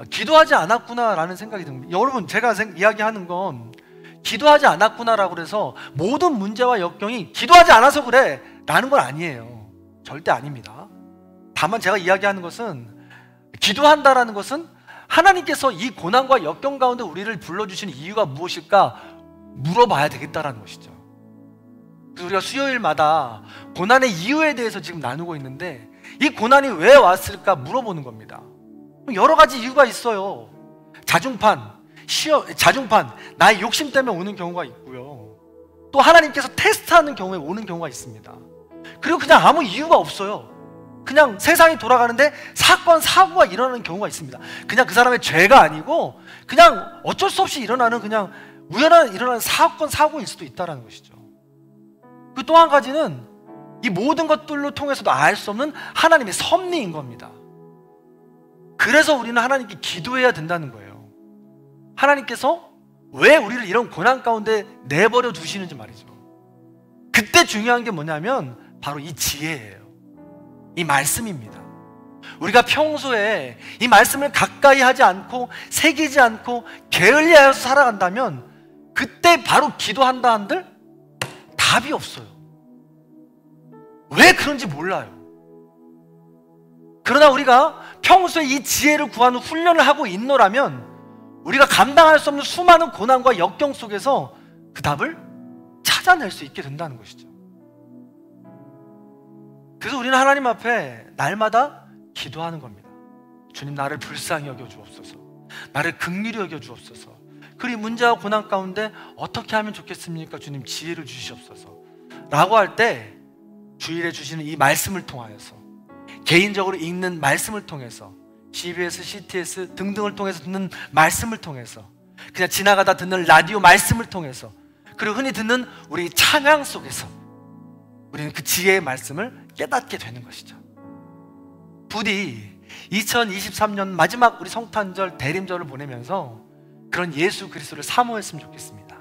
기도하지 않았구나 라는 생각이 듭니다. 여러분, 제가 이야기하는 건 기도하지 않았구나라고 해서 모든 문제와 역경이 기도하지 않아서 그래 라는 건 아니에요. 절대 아닙니다. 다만 제가 이야기하는 것은 기도한다라는 것은 하나님께서 이 고난과 역경 가운데 우리를 불러주신 이유가 무엇일까 물어봐야 되겠다라는 것이죠. 그래서 우리가 수요일마다 고난의 이유에 대해서 지금 나누고 있는데 이 고난이 왜 왔을까 물어보는 겁니다. 여러 가지 이유가 있어요. 자중판, 나의 욕심 때문에 오는 경우가 있고요. 또 하나님께서 테스트하는 경우에 오는 경우가 있습니다. 그리고 그냥 아무 이유가 없어요. 그냥 세상이 돌아가는데 사건, 사고가 일어나는 경우가 있습니다. 그냥 그 사람의 죄가 아니고 그냥 어쩔 수 없이 일어나는 그냥 우연한 일어나는 사건, 사고일 수도 있다는 것이죠. 그 또 한 가지는 이 모든 것들로 통해서도 알 수 없는 하나님의 섭리인 겁니다. 그래서 우리는 하나님께 기도해야 된다는 거예요. 하나님께서 왜 우리를 이런 고난 가운데 내버려 두시는지 말이죠. 그때 중요한 게 뭐냐면 바로 이 지혜예요. 이 말씀입니다. 우리가 평소에 이 말씀을 가까이 하지 않고 새기지 않고 게을리하여서 살아간다면 그때 바로 기도한다 한들 답이 없어요. 왜 그런지 몰라요. 그러나 우리가 평소에 이 지혜를 구하는 훈련을 하고 있노라면 우리가 감당할 수 없는 수많은 고난과 역경 속에서 그 답을 찾아낼 수 있게 된다는 것이죠. 그래서 우리는 하나님 앞에 날마다 기도하는 겁니다. 주님, 나를 불쌍히 여겨 주옵소서. 나를 긍휼히 여겨 주옵소서. 그리고 문제와 고난 가운데 어떻게 하면 좋겠습니까? 주님, 지혜를 주시옵소서. 라고 할 때 주일에 주시는 이 말씀을 통하여서, 개인적으로 읽는 말씀을 통해서, CBS, CTS 등등을 통해서 듣는 말씀을 통해서, 그냥 지나가다 듣는 라디오 말씀을 통해서, 그리고 흔히 듣는 우리 찬양 속에서 우리는 그 지혜의 말씀을 깨닫게 되는 것이죠. 부디 2023년 마지막 우리 성탄절 대림절을 보내면서 그런 예수 그리스도를 사모했으면 좋겠습니다.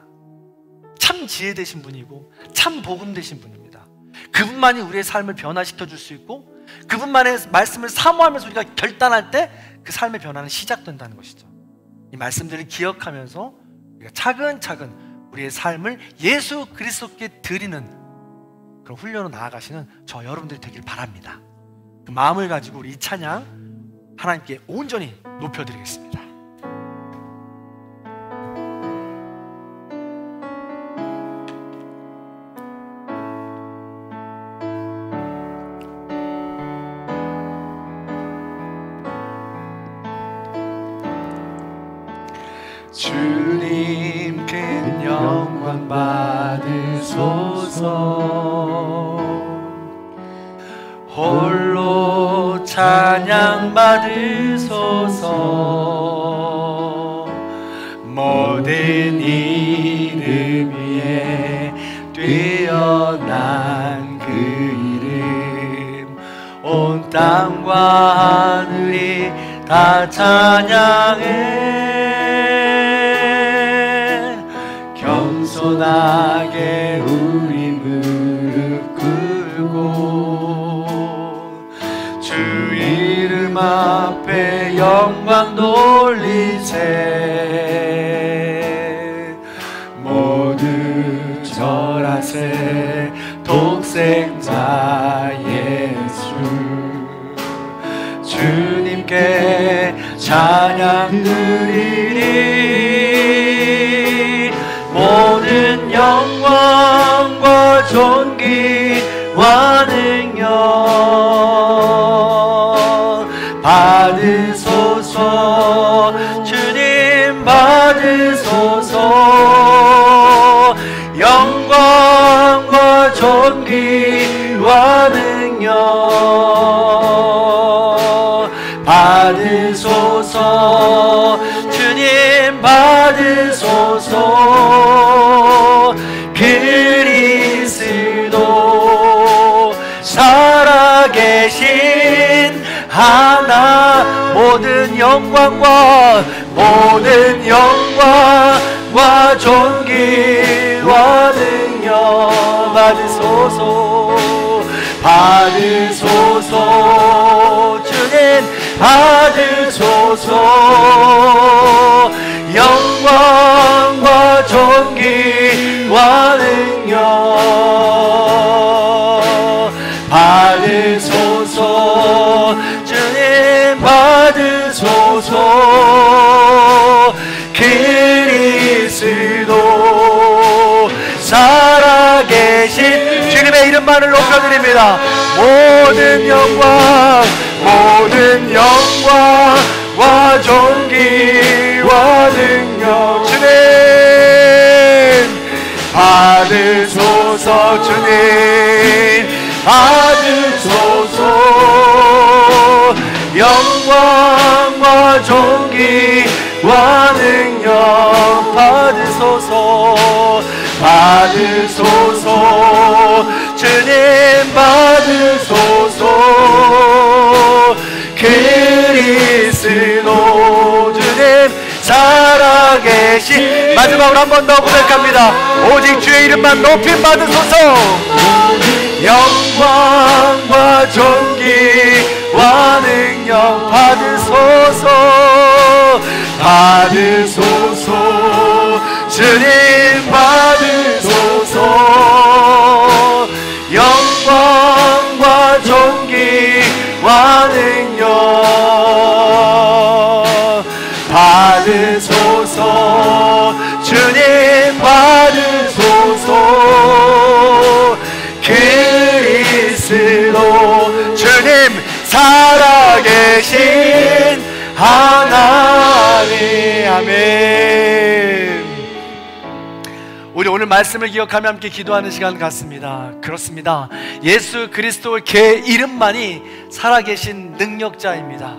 참 지혜 되신 분이고 참 복음 되신 분입니다. 그분만이 우리의 삶을 변화시켜 줄 수 있고 그분만의 말씀을 사모하면서 우리가 결단할 때 그 삶의 변화는 시작된다는 것이죠. 이 말씀들을 기억하면서 우리가 차근차근 우리의 삶을 예수 그리스도께 드리는 그런 훈련으로 나아가시는 저 여러분들이 되길 바랍니다. 그 마음을 가지고 우리 이 찬양 하나님께 온전히 높여드리겠습니다. 주님 큰 영광 받으소서. 홀로 찬양 받으소서. 모든 이름 위에 뛰어난 그 이름, 온 땅과 하늘이 다 찬양해. 겸손하게 우리 무릎 꿇고 주 이름 앞에 영광 돌리세. 모두 절하세. 독생자 예수 주님께 찬양 드리리. 모든 영광과 존귀와 능력 받으소서. 영광과 존귀와 능력 받으소서. 주님 받으소서. 그리스도 살아계신 하나, 모든 영광과 존귀와 능력 받으소서. 주님 받으소서. 영광과 존귀와 능력 받으소서. 주님 받으소서. 그리스도 살아계신 주님의 이름만을 높여드립니다. 모든 영광과 존귀와 능력 주님 받으소서. 주님 받으소서. 영광과 존귀와 능력 받으소서. 주님 받으소서. 그리스도 주님 살아계신, 마지막으로 한 번 더 고백합니다. 오직 주의 이름만 높임 받으소서. 영광과 존귀와 능력 받으소서. 주님 받으소서. 영광과 존귀와 능력 받으소서. 주님 받으소서. 그리스도 주님 살아계신 하나님. 아멘. 우리 오늘 말씀을 기억하며 함께 기도하는 시간 같습니다. 그렇습니다. 예수 그리스도의 그 이름만이 살아계신 능력자입니다.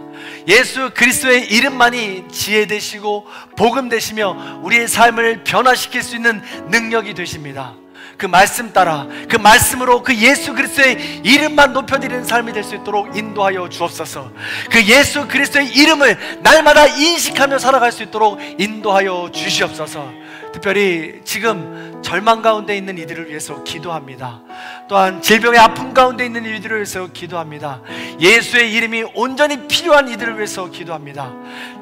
예수 그리스도의 이름만이 지혜 되시고 복음 되시며 우리의 삶을 변화시킬 수 있는 능력이 되십니다. 그 말씀 따라, 그 말씀으로 그 예수 그리스도의 이름만 높여드리는 삶이 될 수 있도록 인도하여 주옵소서. 그 예수 그리스도의 이름을 날마다 인식하며 살아갈 수 있도록 인도하여 주시옵소서. 특별히 지금 절망 가운데 있는 이들을 위해서 기도합니다. 또한 질병의 아픔 가운데 있는 이들을 위해서 기도합니다. 예수의 이름이 온전히 필요한 이들을 위해서 기도합니다.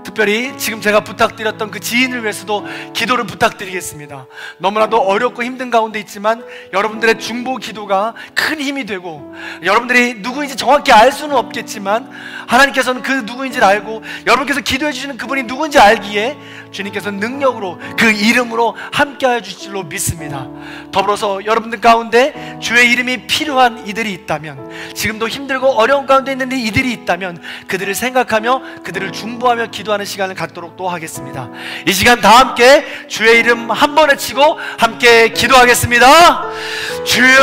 특별히 지금 제가 부탁드렸던 그 지인을 위해서도 기도를 부탁드리겠습니다. 너무나도 어렵고 힘든 가운데 있지만 여러분들의 중보 기도가 큰 힘이 되고, 여러분들이 누구인지 정확히 알 수는 없겠지만 하나님께서는 그 누구인지를 알고 여러분께서 기도해 주시는 그분이 누군지 알기에 주님께서는 능력으로 그 이름으로 함께하여 주실 줄로 믿습니다. 더불어서 여러분들 가운데 주의 이름이 필요한 이들이 있다면, 지금도 힘들고 어려운 가운데 있는 이들이 있다면 그들을 생각하며 그들을 중보하며 기도하는 시간을 갖도록 또 하겠습니다. 이 시간 다 함께 주의 이름 한 번 외치고 함께 기도하겠습니다. 주여!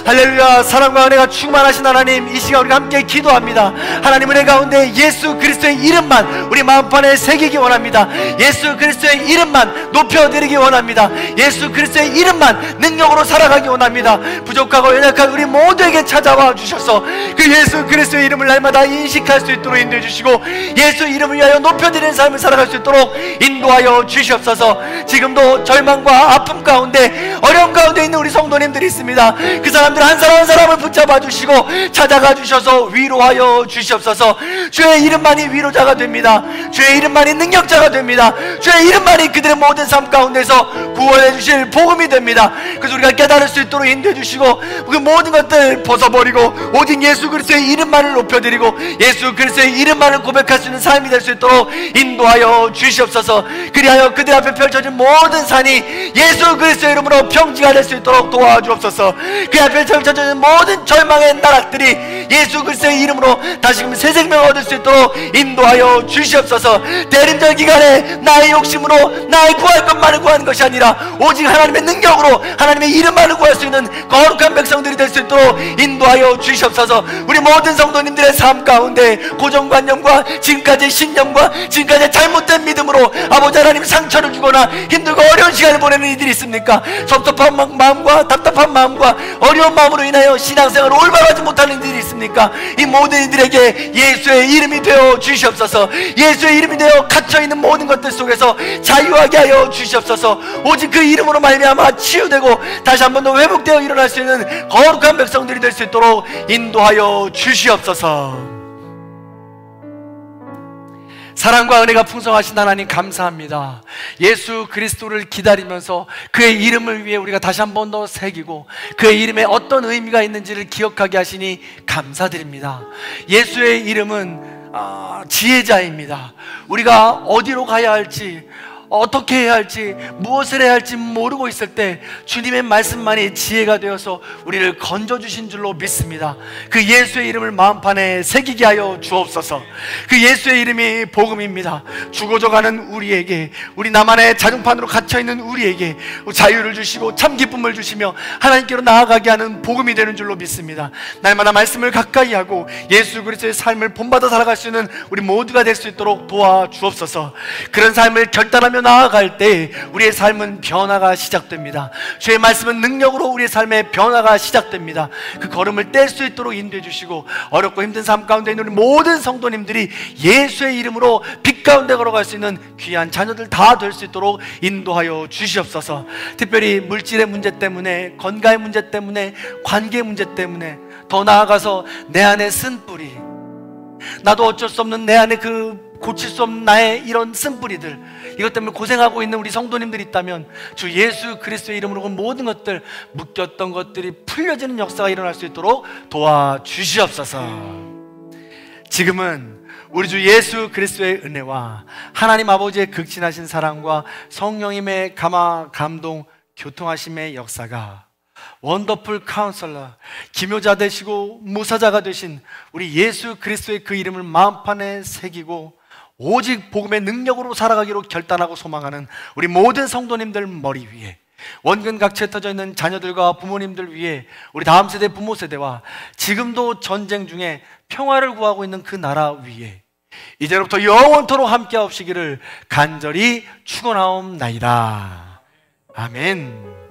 할렐루야. 사랑과 은혜가 충만하신 하나님, 이 시간 우리가 함께 기도합니다. 하나님 은혜 가운데 예수 그리스도의 이름만 우리 마음판에 새기기 원합니다. 예수 그리스도의 이름만 높여드리기 원합니다. 예수 그리스도의 이름만 능력으로 살아가기 원합니다. 부족하고 연약한 우리 모두에게 찾아와 주셔서 그 예수 그리스도의 이름을 날마다 인식할 수 있도록 인도해 주시고, 예수 이름을 위하여 높여드리는 삶을 살아갈 수 있도록 인도하여 주시옵소서. 지금도 절망과 아픔 가운데 어려움 가운데 있는 우리 성도님들이 있습니다. 그 사람들 한 사람 한 사람을 붙잡아 주시고 찾아가 주셔서 위로하여 주시옵소서. 주의 이름만이 위로자가 됩니다. 주의 이름만이 능력자가 됩니다. 주의 이름만이 그들의 모든 삶 가운데서 구원해 주실 복음이 됩니다. 그래서 우리가 깨달을 수 있도록 인도해 주시고 그 모든 것들 벗어버리고 오직 예수 그리스도의 이름만을 높여드리고 예수 그리스도의 이름만을 고백할 수 있는 삶이 될 수 있도록 인도하여 주시옵소서. 그리하여 그들 앞에 펼쳐진 모든 산이 예수 그리스도의 이름으로 평지가 될 수 있도록 도와주옵소서. 그 앞에 아래 절쳐져 있는 모든 절망의 나락들이 예수 그리스도의 이름으로 다시금 새 생명을 얻을 수 있도록 인도하여 주시옵소서. 대림절 기간에 나의 욕심으로 나의 구할 것만을 구하는 것이 아니라 오직 하나님의 능력으로 하나님의 이름만을 구할 수 있는 거룩한 백성들이 될 수 있도록 인도하여 주시옵소서. 우리 모든 성도님들의 삶 가운데 고정관념과 지금까지의 신념과 지금까지의 잘못된 믿음으로 아버지 하나님 상처를 주거나 힘들고 어려운 시간을 보내는 이들이 있습니까? 섭섭한 마음과 답답한 마음과 어려운 마음으로 인하여 신앙생활을 올바로 하지 못하는 이들이 있습니까? 이 모든 이들에게 예수의 이름이 되어 주시옵소서. 예수의 이름이 되어 갇혀있는 모든 것들 속에서 자유하게 하여 주시옵소서. 오직 그 이름으로 말미암아 치유되고 다시 한 번 더 회복되어 일어날 수 있는 거룩한 백성들이 될 수 있도록 인도하여 주시옵소서. 사랑과 은혜가 풍성하신 하나님 감사합니다. 예수 그리스도를 기다리면서 그의 이름을 위해 우리가 다시 한 번 더 새기고 그의 이름에 어떤 의미가 있는지를 기억하게 하시니 감사드립니다. 예수의 이름은 지혜자입니다. 우리가 어디로 가야 할지, 어떻게 해야 할지, 무엇을 해야 할지 모르고 있을 때 주님의 말씀만이 지혜가 되어서 우리를 건져주신 줄로 믿습니다. 그 예수의 이름을 마음판에 새기게 하여 주옵소서. 그 예수의 이름이 복음입니다. 죽어져가는 우리에게, 우리 나만의 자중판으로 갇혀있는 우리에게 자유를 주시고 참 기쁨을 주시며 하나님께로 나아가게 하는 복음이 되는 줄로 믿습니다. 날마다 말씀을 가까이 하고 예수 그리스도의 삶을 본받아 살아갈 수 있는 우리 모두가 될 수 있도록 도와주옵소서. 그런 삶을 결단하며 나아갈 때 우리의 삶은 변화가 시작됩니다. 주의 말씀은 능력으로 우리의 삶의 변화가 시작됩니다. 그 걸음을 뗄 수 있도록 인도해 주시고 어렵고 힘든 삶 가운데 있는 우리 모든 성도님들이 예수의 이름으로 빛 가운데 걸어갈 수 있는 귀한 자녀들 다 될 수 있도록 인도하여 주시옵소서. 특별히 물질의 문제 때문에, 건강의 문제 때문에, 관계의 문제 때문에, 더 나아가서 내 안에 쓴뿌리, 나도 어쩔 수 없는 내 안에 그 고칠 수 없는 나의 이런 쓴뿌리들, 이것 때문에 고생하고 있는 우리 성도님들이 있다면 주 예수 그리스도의 이름으로 그 모든 것들, 묶였던 것들이 풀려지는 역사가 일어날 수 있도록 도와주시옵소서. 지금은 우리 주 예수 그리스도의 은혜와 하나님 아버지의 극진하신 사랑과 성령님의 감동, 교통하심의 역사가 원더풀 카운슬러, 기묘자 되시고 무사자가 되신 우리 예수 그리스도의 그 이름을 마음판에 새기고 오직 복음의 능력으로 살아가기로 결단하고 소망하는 우리 모든 성도님들 머리 위에, 원근각처에 터져 있는 자녀들과 부모님들 위에, 우리 다음 세대 부모 세대와 지금도 전쟁 중에 평화를 구하고 있는 그 나라 위에 이제로부터 영원토록 함께 하옵시기를 간절히 축원하옵나이다. 아멘.